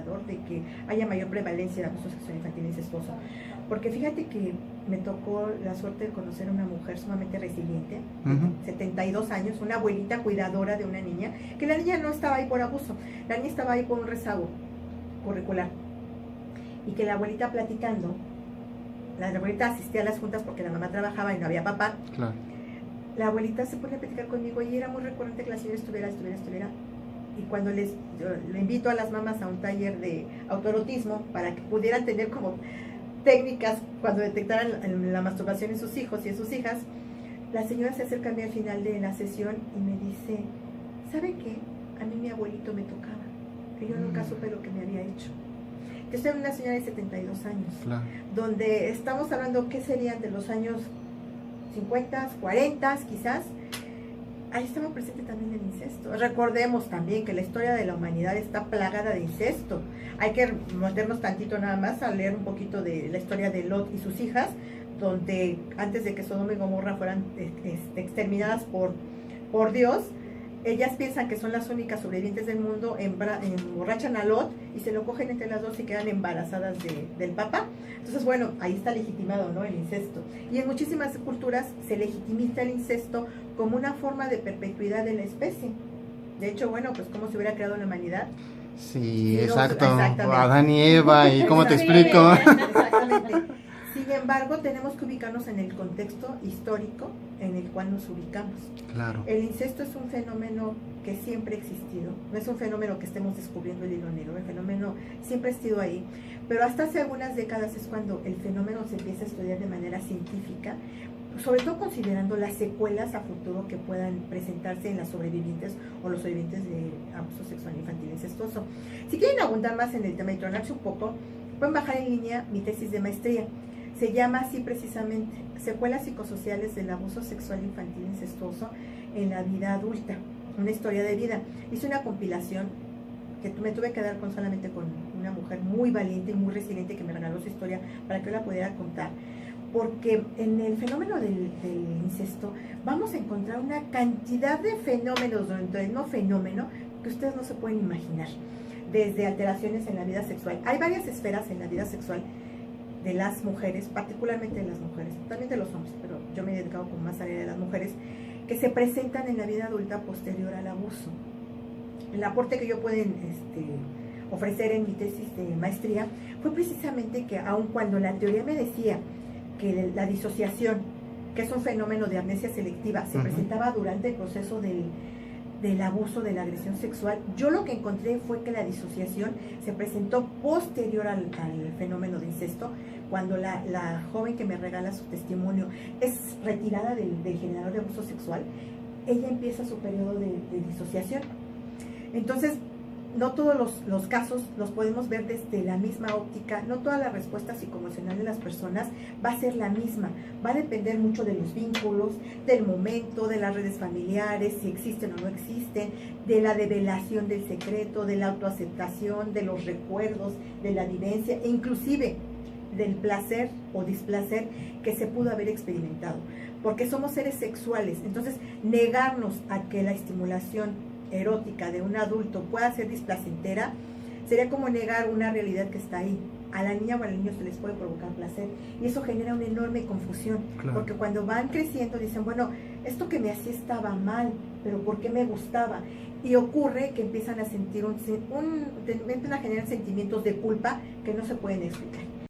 alrededor de que haya mayor prevalencia de abuso sexual infantil incestuoso. Porque fíjate que me tocó la suerte de conocer a una mujer sumamente resiliente, 72 años, una abuelita cuidadora de una niña, que la niña no estaba ahí por abuso, la niña estaba ahí por un rezago curricular. Y que la abuelita platicando, la abuelita asistía a las juntas porque la mamá trabajaba y no había papá. Claro. La abuelita se pone a platicar conmigo y era muy recurrente que la señora estuviera. Y cuando le invito a las mamás a un taller de autoerotismo para que pudieran tener como técnicas cuando detectaran la masturbación en sus hijos y en sus hijas, la señora se acerca a mí al final de la sesión y me dice, ¿sabe qué? A mí mi abuelito me tocaba, que yo nunca supe lo que me había hecho. Yo estoy en una señora de 72 años, Claro. donde estamos hablando, ¿qué serían de los años 50, 40 quizás? Ahí estaba presente también el incesto. Recordemos también que la historia de la humanidad está plagada de incesto. Hay que meternos tantito nada más a leer un poquito de la historia de Lot y sus hijas, donde antes de que Sodoma y Gomorra fueran exterminadas por Dios, ellas piensan que son las únicas sobrevivientes del mundo, emborrachan a Lot y se lo cogen entre las dos y quedan embarazadas del papá. Entonces, bueno, ahí está legitimado, ¿no?, el incesto. Y en muchísimas culturas se legitimiza el incesto como una forma de perpetuidad de la especie. De hecho, bueno, pues cómo se hubiera creado la humanidad. Sí, Sí, exacto. exactamente. Adán y Eva, ¿y cómo te explico? Exactamente. Sin embargo, tenemos que ubicarnos en el contexto histórico en el cual nos ubicamos. Claro. El incesto es un fenómeno que siempre ha existido, no es un fenómeno que estemos descubriendo el hilo negro, el fenómeno siempre ha estado ahí, pero hasta hace algunas décadas es cuando el fenómeno se empieza a estudiar de manera científica, sobre todo considerando las secuelas a futuro que puedan presentarse en las sobrevivientes o los sobrevivientes de abuso sexual infantil incestuoso. Si quieren abundar más en el tema y tronarse un poco, pueden bajar en línea mi tesis de maestría. Se llama así precisamente, Secuelas psicosociales del abuso sexual infantil incestuoso en la vida adulta, una historia de vida. Hice una compilación que me tuve que dar solamente con una mujer muy valiente y muy resiliente que me regaló su historia para que yo la pudiera contar, porque en el fenómeno del incesto vamos a encontrar una cantidad de fenómenos dentro del no fenómeno que ustedes no se pueden imaginar, desde alteraciones en la vida sexual. Hay varias esferas en la vida sexual de las mujeres, particularmente de las mujeres, también de los hombres, pero yo me he dedicado con más área de las mujeres, que se presentan en la vida adulta posterior al abuso. El aporte que yo puedo ofrecer en mi tesis de maestría fue precisamente que aun cuando la teoría me decía que la disociación, que es un fenómeno de amnesia selectiva, se presentaba durante el proceso del abuso, de la agresión sexual, yo lo que encontré fue que la disociación se presentó posterior al fenómeno de incesto, cuando la joven que me regala su testimonio es retirada del generador de abuso sexual, ella empieza su periodo de disociación. Entonces, no todos los casos los podemos ver desde la misma óptica, no toda la respuesta psicoemocional de las personas va a ser la misma, va a depender mucho de los vínculos, del momento, de las redes familiares, si existen o no existen, de la develación del secreto, de la autoaceptación, de los recuerdos, de la vivencia e inclusive del placer o displacer que se pudo haber experimentado, porque somos seres sexuales. Entonces, negarnos a que la estimulación erótica de un adulto pueda ser displacentera sería como negar una realidad que está ahí. A la niña o al niño se les puede provocar placer y eso genera una enorme confusión, claro, porque cuando van creciendo dicen, bueno, esto que me hacía estaba mal, pero ¿por qué me gustaba? Y ocurre que empiezan a sentir empiezan a generar sentimientos de culpa que no se pueden explicar.